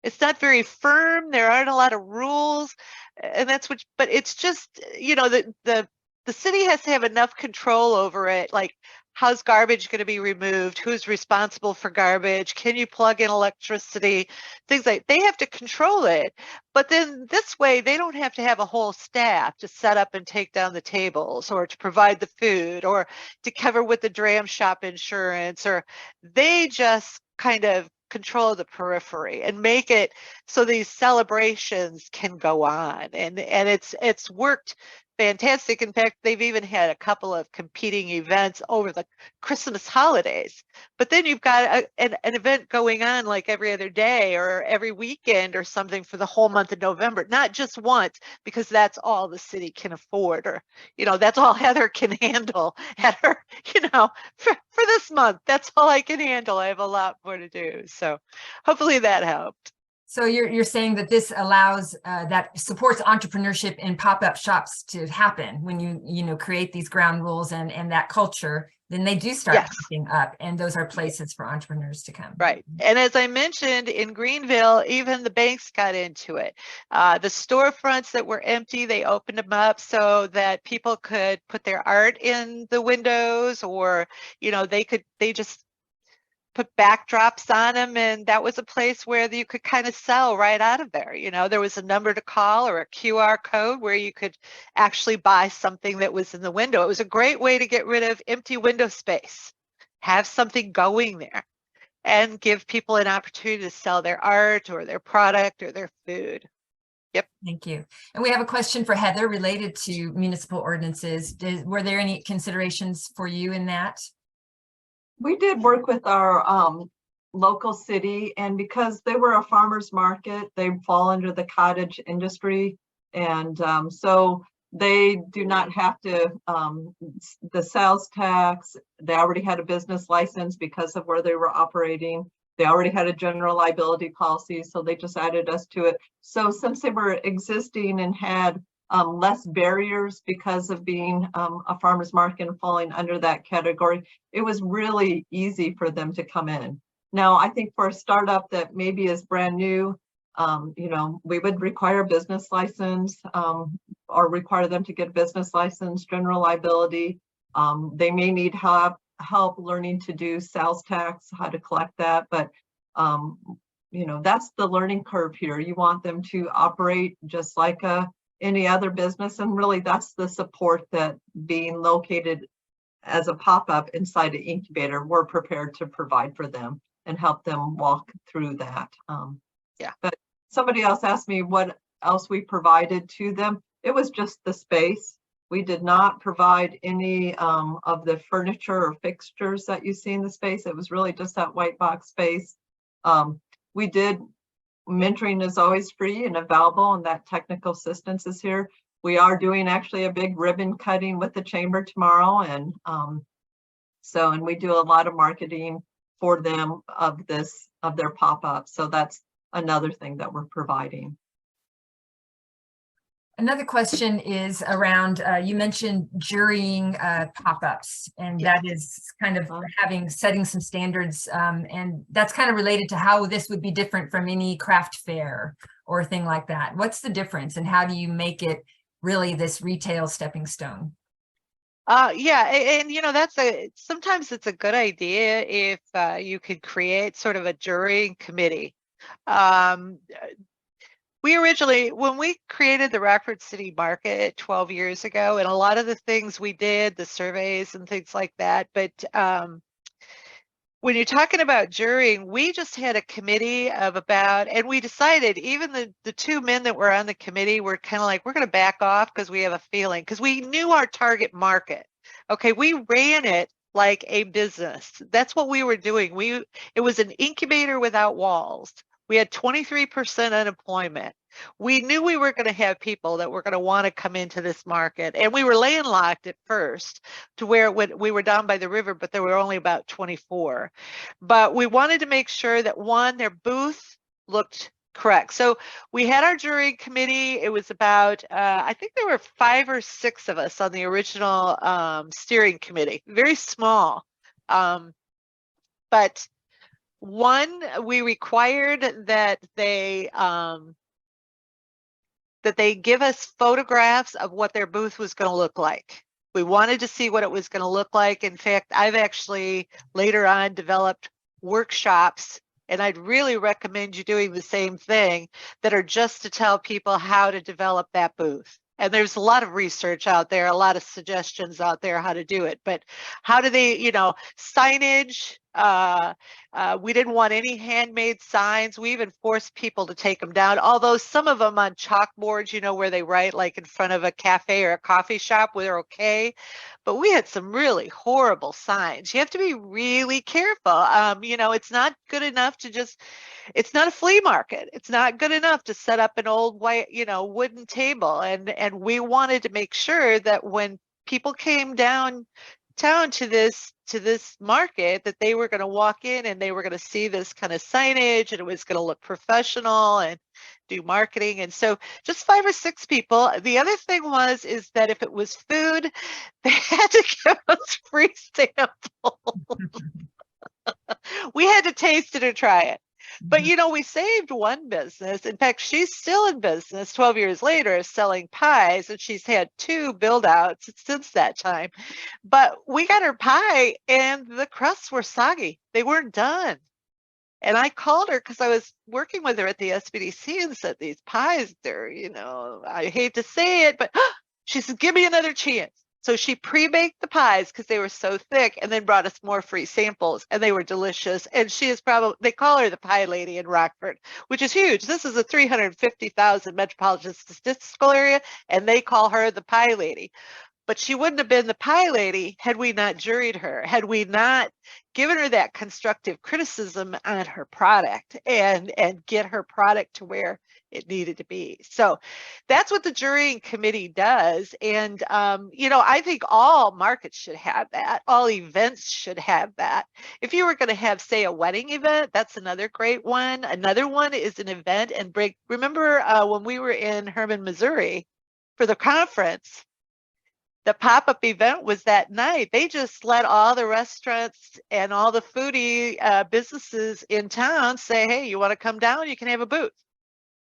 it's not very firm. There aren't a lot of rules, and but it's just, the city has to have enough control over it. Like, how's garbage going to be removed? Who's responsible for garbage? Can you plug in electricity? Things like they have to control it. But then this way, they don't have to have a whole staff to set up and take down the tables, or to provide the food, or to cover with the dram shop insurance, or they just kind of control the periphery and make it so these celebrations can go on, and it's worked fantastic. In fact, they've even had a couple of competing events over the Christmas holidays. But then you've got an event going on like every other day or every weekend or something for the whole month of November, not just once, because that's all the city can afford, or that's all Heather can handle at her, for this month. That's all I can handle. I have a lot more to do. So hopefully that helped. So you're saying that this allows that supports entrepreneurship in pop-up shops to happen when you create these ground rules and that culture, then they do start popping up, and those are places for entrepreneurs to come. Right. And as I mentioned, in Greenville, even the banks got into it. The storefronts that were empty, they opened them up so that people could put their art in the windows, or they just put backdrops on them, and that was a place where you could kind of sell right out of there. There was a number to call or a QR code where you could actually buy something that was in the window. It was a great way to get rid of empty window space, have something going there, and give people an opportunity to sell their art or their product or their food. Yep. Thank you. And we have a question for Heather related to municipal ordinances. Were there any considerations for you in that? We did work with our local city, and because they were a farmer's market, they fall under the cottage industry. And so they do not have to, the sales tax, they already had a business license because of where they were operating. They already had a general liability policy, so they just added us to it. So since they were existing and had less barriers because of being a farmer's market and falling under that category, it was really easy for them to come in. Now, I think for a startup that maybe is brand new, we would require a business license, or require them to get a business license, general liability. They may need help learning to do sales tax, how to collect that, but that's the learning curve here. You want them to operate just like any other business, and really that's the support that being located as a pop-up inside an incubator, we're prepared to provide for them and help them walk through that. But somebody else asked me what else we provided to them. It was just the space. We did not provide any of the furniture or fixtures that you see in the space. It was really just that white box space. We did, mentoring is always free and available, and that technical assistance is here. We are doing actually a big ribbon cutting with the chamber tomorrow, and and we do a lot of marketing for them of their pop-up. So that's another thing that we're providing. Another question is around, you mentioned jurying pop-ups, and that is kind of setting some standards, and that's kind of related to how this would be different from any craft fair or a thing like that. What's the difference, and how do you make it really this retail stepping stone? Yeah, and you know, sometimes it's a good idea if you could create sort of a jury committee. Um, we originally, when we created the Rockford City Market 12 years ago, and a lot of the things we did, the surveys and things like that, but when you're talking about jurying, we just had a committee of about, and we decided even the two men that were on the committee were kind of like, we're going to back off because we have a feeling, because we knew our target market. Okay, we ran it like a business. That's what we were doing. It was an incubator without walls. We had 23% unemployment. We knew we were going to have people that were going to want to come into this market, and we were landlocked at first to where we were down by the river, but there were only about 24. But we wanted to make sure that one, their booth looked correct. So we had our jury committee. It was about, I think there were 5 or 6 of us on the original steering committee, very small. But one, we required that they give us photographs of what their booth was going to look like. We wanted to see what it was going to look like. In fact, I've actually later on developed workshops, and I'd really recommend you doing the same thing, that are just to tell people how to develop that booth. And there's a lot of research out there, a lot of suggestions out there how to do it. But how do they, you know, signage, we didn't want any handmade signs. We even forced people to take them down, although some of them on chalkboards, you know, where they write like in front of a cafe or a coffee shop, where they're okay. But we had some really horrible signs. You have to be really careful. You know, it's not good enough to just, it's not a flea market. It's not good enough to set up an old white, you know, wooden table. And we wanted to make sure that when people came downtown to this market, that they were going to walk in and they were going to see this kind of signage, and it was going to look professional and do marketing. And so just 5 or 6 people. The other thing is that if it was food, they had to give us free samples. We had to taste it or try it. But, you know, we saved one business. In fact, she's still in business 12 years later selling pies, and she's had 2 build outs since that time. But we got her pie and the crusts were soggy. They weren't done. And I called her because I was working with her at the SBDC and said, these pies, they're, you know, I hate to say it, but she said, give me another chance. So she pre-baked the pies because they were so thick, and then brought us more free samples, and they were delicious. And she is probably, they call her the pie lady in Rockford, which is huge. This is a 350,000 metropolitan statistical area, and they call her the pie lady. But she wouldn't have been the pie lady had we not juried her, had we not given her that constructive criticism on her product and get her product to where it needed to be. So that's what the jurying committee does. And, you know, I think all markets should have that. All events should have that. If you were going to have, say, a wedding event, that's another great one. Another one is an event and break. Remember when we were in Herman, Missouri for the conference, the pop-up event was that night. They just let all the restaurants and all the foodie businesses in town say, hey, you want to come down? You can have a booth.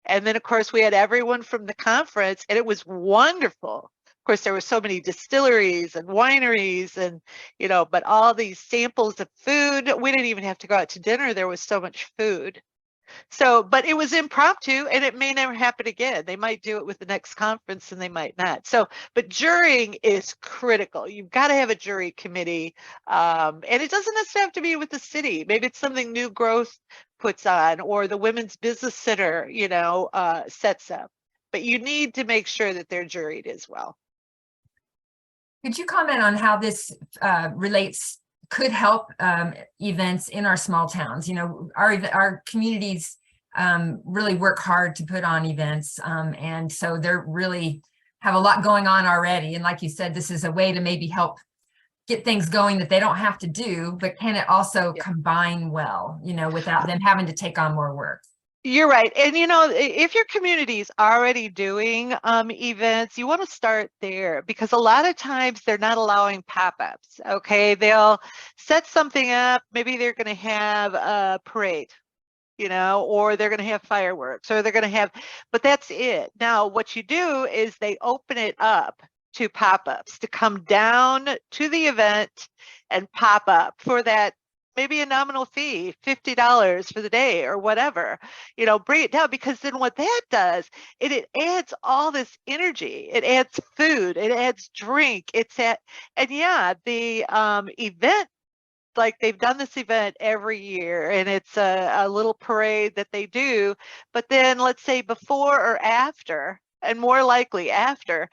And then, of course, we had everyone from the conference, and it was wonderful. Of course, there were so many distilleries and wineries and, you know, but all these samples of food. We didn't even have to go out to dinner. There was so much food. So, but it was impromptu, and it may never happen again. They might do it with the next conference and they might not. So, but jurying is critical. You've got to have a jury committee. And it doesn't necessarily have to be with the city. Maybe it's something New Growth puts on, or the Women's Business Center, you know, sets up. But you need to make sure that they're juried as well. Could you comment on how this could help events in our small towns? You know, our communities really work hard to put on events, and so they're really have a lot going on already. And like you said, this is a way to maybe help get things going that they don't have to do, but can it also combine well, you know, without them having to take on more work? You're right. And, you know, if your community is already doing events, you want to start there, because a lot of times they're not allowing pop-ups. Okay, they'll set something up. Maybe they're going to have a parade, you know, or they're going to have fireworks, or they're going to have, but that's it. Now, what you do is they open it up to pop-ups to come down to the event and pop up for that, maybe a nominal fee, $50 for the day or whatever, bring it down, because then what that does, it adds all this energy. It adds food, it adds drink, and yeah, the event, like they've done this event every year, and it's a little parade that they do, but then let's say before or after, and more likely after,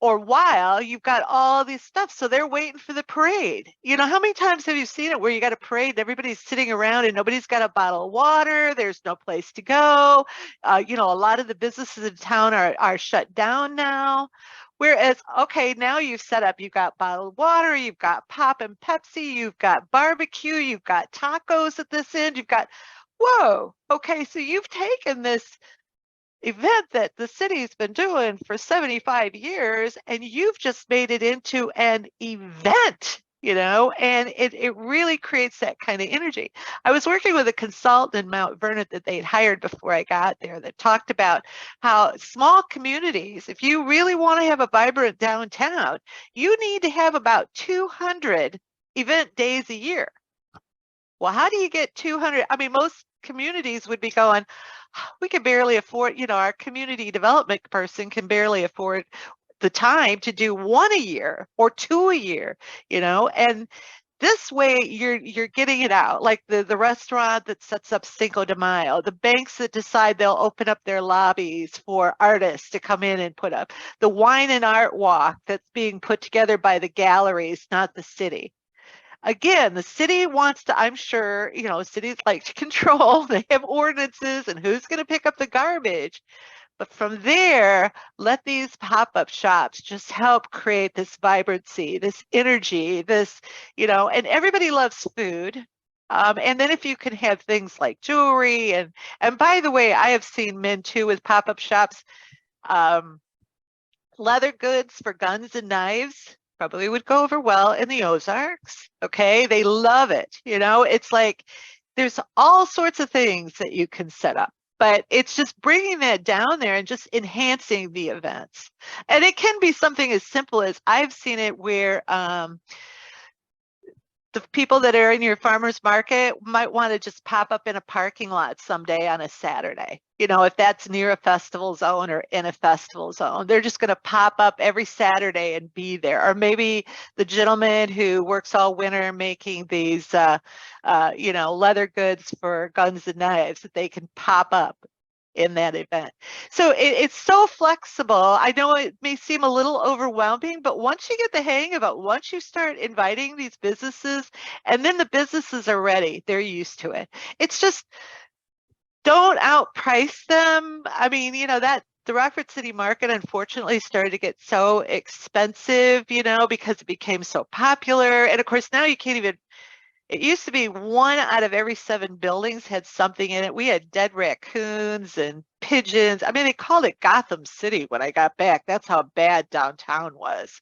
or while, you've got all this stuff. So they're waiting for the parade. How many times have you seen it where you got a parade and everybody's sitting around and nobody's got a bottle of water, there's no place to go. A lot of the businesses in town are shut down now. Whereas, okay, now you've got bottled water, you've got pop and Pepsi, you've got barbecue, you've got tacos at this end, whoa, okay, so you've taken this event that the city's been doing for 75 years and you've just made it into an event, and it really creates that kind of energy. I was working with a consultant in Mount Vernon that they'd hired before I got there that talked about how small communities, if you really want to have a vibrant downtown, you need to have about 200 event days a year. Well, how do you get 200? I mean, most communities would be going, we can barely afford, our community development person can barely afford the time to do one a year or two a year, and this way you're getting it out, like the restaurant that sets up Cinco de Mayo, the banks that decide they'll open up their lobbies for artists to come in and put up, the wine and art walk that's being put together by the galleries, not the city. Again, the city wants to, I'm sure, cities like to control, they have ordinances and who's going to pick up the garbage. But from there, let these pop-up shops just help create this vibrancy, this energy, and everybody loves food. And then if you can have things like jewelry, and by the way, I have seen men too with pop-up shops, leather goods for guns and knives. Probably would go over well in the Ozarks. Okay, they love it. It's like there's all sorts of things that you can set up, but it's just bringing that down there and just enhancing the events. And it can be something as simple as, I've seen it where the people that are in your farmer's market might want to just pop up in a parking lot someday on a Saturday. If that's near a festival zone or in a festival zone, they're just going to pop up every Saturday and be there. Or maybe the gentleman who works all winter making these, leather goods for guns and knives, that they can pop up in that event. So it's so flexible. I know it may seem a little overwhelming, but once you get the hang of it, once you start inviting these businesses, and then the businesses are ready, they're used to it. It's just, don't outprice them. I mean, that the Rockford City Market unfortunately started to get so expensive, because it became so popular. And of course, now you can't even, it used to be 1 out of every 7 buildings had something in it. We had dead raccoons and pigeons. I mean, they called it Gotham City when I got back. That's how bad downtown was.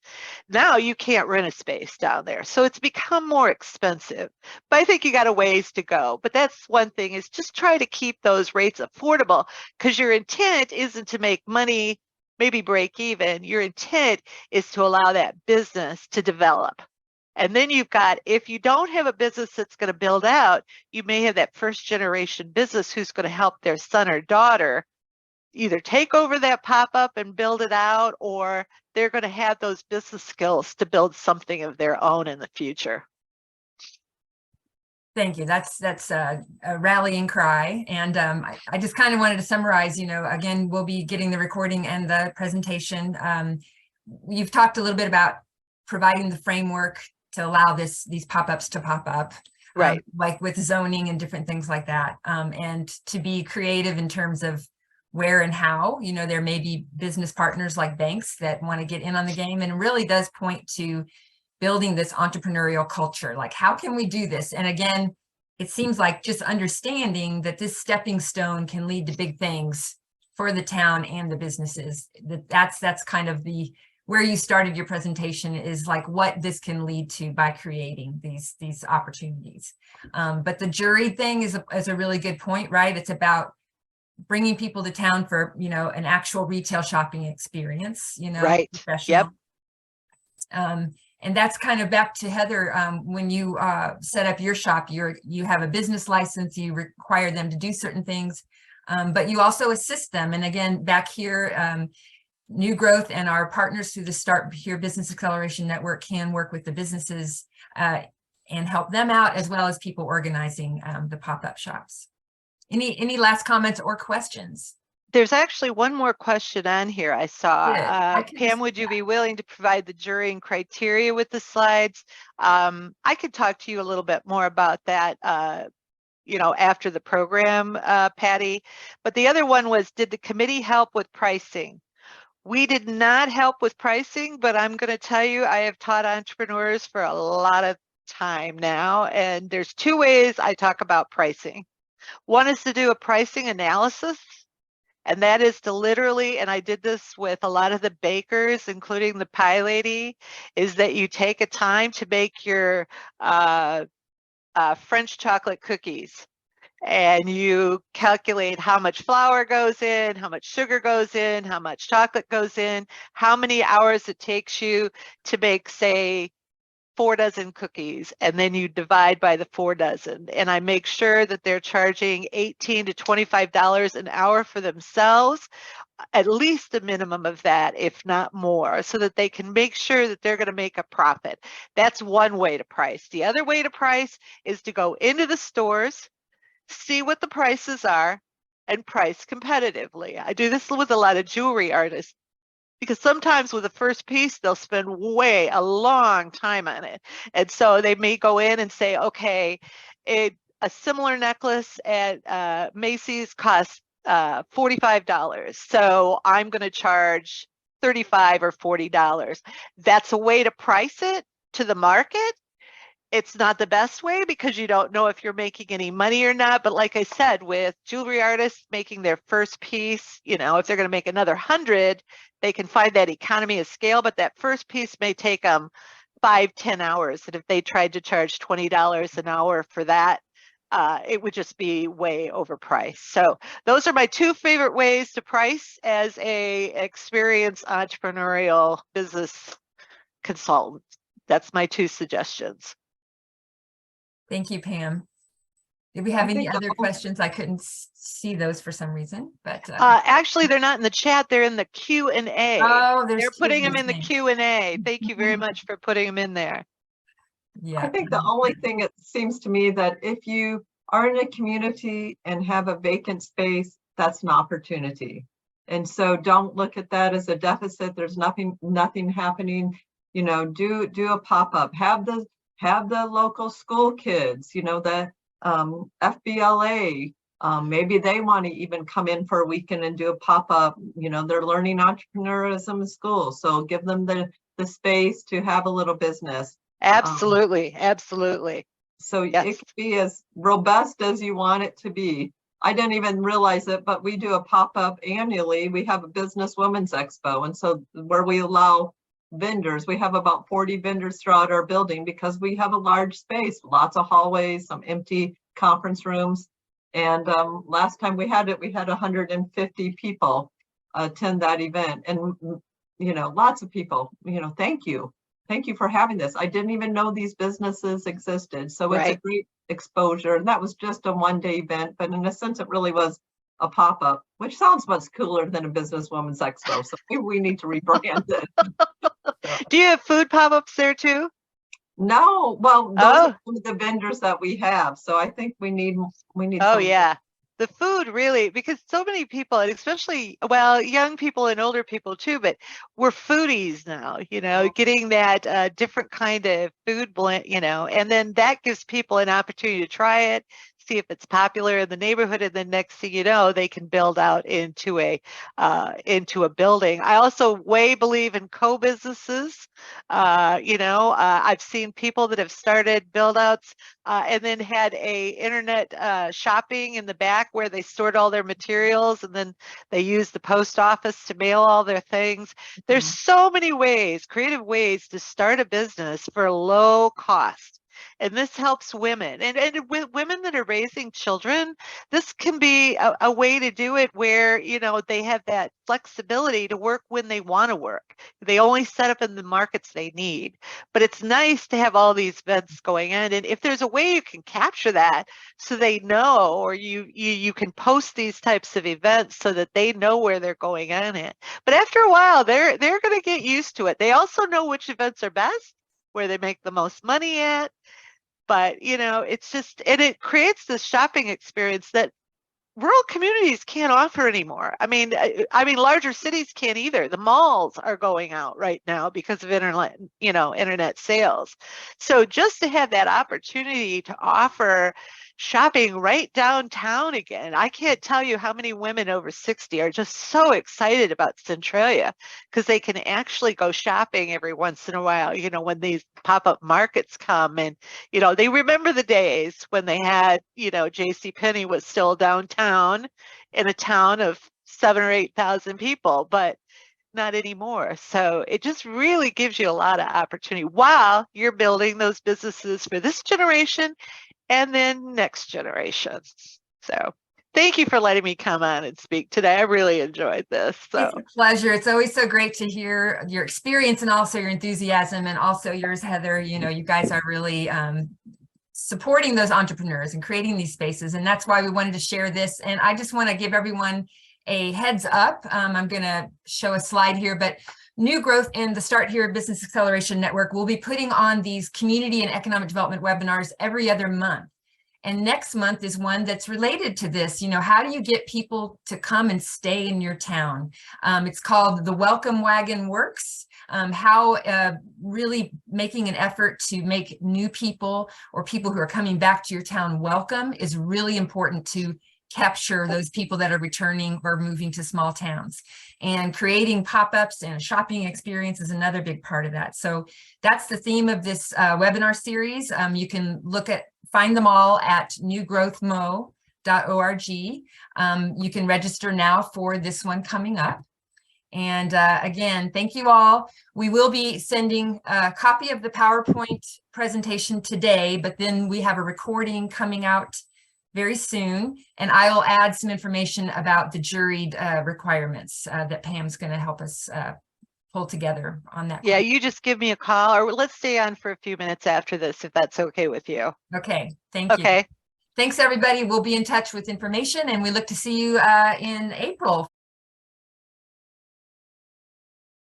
Now you can't rent a space down there. So it's become more expensive. But I think you got a ways to go. But that's one thing, is just try to keep those rates affordable, because your intent isn't to make money, maybe break even. Your intent is to allow that business to develop. And then you've got, if you don't have a business that's going to build out, you may have that first generation business who's going to help their son or daughter either take over that pop-up and build it out, or they're going to have those business skills to build something of their own in the future. Thank you. That's a rallying cry. And I just kind of wanted to summarize, again, we'll be getting the recording and the presentation. You've talked a little bit about providing the framework to allow these pop-ups to pop up, right? Like with zoning and different things like that, and to be creative in terms of where and how. There may be business partners like banks that want to get in on the game, and it really does point to building this entrepreneurial culture. Like, how can we do this? And again, it seems like just understanding that this stepping stone can lead to big things for the town and the businesses. That's kind of where you started your presentation, is like what this can lead to by creating these opportunities. But the jury thing is a really good point, right? It's about bringing people to town for, an actual retail shopping experience, right. professional. Yep. And that's kind of back to Heather. When you set up your shop, you have a business license, you require them to do certain things, but you also assist them. And again, back here, New Growth and our partners through the Start Here Business Acceleration Network can work with the businesses and help them out, as well as people organizing the pop-up shops. Any last comments or questions? There's actually one more question on here I saw. Good. Pam, would you be willing to provide the jury and criteria with the slides? I could talk to you a little bit more about that, after the program, Patty. But the other one was, did the committee help with pricing? We did not help with pricing, but I'm going to tell you, I have taught entrepreneurs for a lot of time now, and there's two ways I talk about pricing. One is to do a pricing analysis, and that is to literally, and I did this with a lot of the bakers, including the pie lady, is that you take a time to make your French chocolate cookies. And you calculate how much flour goes in, how much sugar goes in, how much chocolate goes in, how many hours it takes you to make, say, 4 dozen cookies, and then you divide by the 4 dozen. And I make sure that they're charging $18 to $25 an hour for themselves, at least a minimum of that, if not more, so that they can make sure that they're going to make a profit. That's one way to price. The other way to price is to go into the stores, see what the prices are, and price competitively. I do this with a lot of jewelry artists, because sometimes with the first piece, they'll spend a long time on it. And so they may go in and say, okay, a similar necklace at Macy's costs $45. So I'm going to charge $35 or $40. That's a way to price it to the market. It's not the best way because you don't know if you're making any money or not. But like I said, with jewelry artists making their first piece, if they're going to make another 100, they can find that economy of scale. But that first piece may take them 5-10 hours. And if they tried to charge $20 an hour for that, it would just be way overpriced. So those are my two favorite ways to price as a experienced entrepreneurial business consultant. That's my two suggestions. Thank you, Pam. Did we have any think other questions? I couldn't see those for some reason, but actually, they're not in the chat. They're in the Q&A. oh, they're putting them in the Q&A. Thank you very much for putting them in there. Yeah. I think the only thing, it seems to me, that if you are in a community and have a vacant space, that's an opportunity. And so don't look at that as a deficit. There's nothing happening. Do a pop-up. Have the local school kids, the FBLA, maybe they want to even come in for a weekend and do a pop-up. They're learning entrepreneurism in school, so give them the space to have a little business. Absolutely. Absolutely. So yes. It can be as robust as you want it to be. I didn't even realize it, but we do a pop-up annually. We have a Business Women's Expo, and so where we allow vendors, we have about 40 vendors throughout our building because we have a large space, lots of hallways, some empty conference rooms. And last time we had it, we had 150 people attend that event, and lots of people. Thank you for having this. I didn't even know these businesses existed, so it's a great exposure. And that was just a one-day event, but in a sense it really was a pop-up, which sounds much cooler than a Businesswoman's Expo. So maybe we need to rebrand it. Do you have food pop-ups there too? No, well, those are some of the vendors that we have. So I think we need. Oh yeah, the food really, because so many people, and especially, young people and older people too, but we're foodies now, getting that different kind of food blend, and then that gives people an opportunity to try it, see if it's popular in the neighborhood, and then next thing you know, they can build out into a building. I also believe in co-businesses. I've seen people that have started build outs and then had a internet shopping in the back where they stored all their materials, and then they used the post office to mail all their things. There's so many ways, creative ways to start a business for low cost. And this helps women. And with women that are raising children, this can be a way to do it where, you know, they have that flexibility to work when they want to work. They only set up in the markets they need. But it's nice to have all these events going on. And if there's a way you can capture that so they know, or you can post these types of events so that they know where they're going on it. But after a while, they're going to get used to it. They also know which events are best, where they make the most money at. But, you know, it's just, and it creates this shopping experience that rural communities can't offer anymore. I mean, larger cities can't either. The malls are going out right now because of internet, you know, internet sales. So just to have that opportunity to offer shopping right downtown again, I can't tell you how many women over 60 are just so excited about Centralia because they can actually go shopping every once in a while, you know, when these pop-up markets come. And, you know, they remember the days when they had, you know, JCPenney was still downtown in a town of 7,000 or 8,000 people, but not anymore. So it just really gives you a lot of opportunity while you're building those businesses for this generation and then next generation. So thank you for letting me come on and speak today. I really enjoyed this. So it's a pleasure. It's always so great to hear your experience and also your enthusiasm, and also yours, Heather. You know, you guys are really supporting those entrepreneurs and creating these spaces. And that's why we wanted to share this. And I just want to give everyone a heads up. I'm going to show a slide here, but New Growth and the Start Here Business Acceleration Network will be putting on these community and economic development webinars every other month. And next month is one that's related to this. You know, how do you get people to come and stay in your town? It's called The Welcome Wagon Works. How really making an effort to make new people or people who are coming back to your town welcome is really important to capture those people that are returning or moving to small towns. And creating pop-ups and a shopping experience is another big part of that. So that's the theme of this webinar series. You can find them all at newgrowthmo.org. You can register now for this one coming up. And again, thank you all. We will be sending a copy of the PowerPoint presentation today, but then we have a recording coming out very soon. And I will add some information about the juried requirements that Pam's going to help us pull together on that. Yeah, you just give me a call, or let's stay on for a few minutes after this, if that's okay with you. Okay, thank you. Okay. Thanks, everybody. We'll be in touch with information, and we look to see you in April.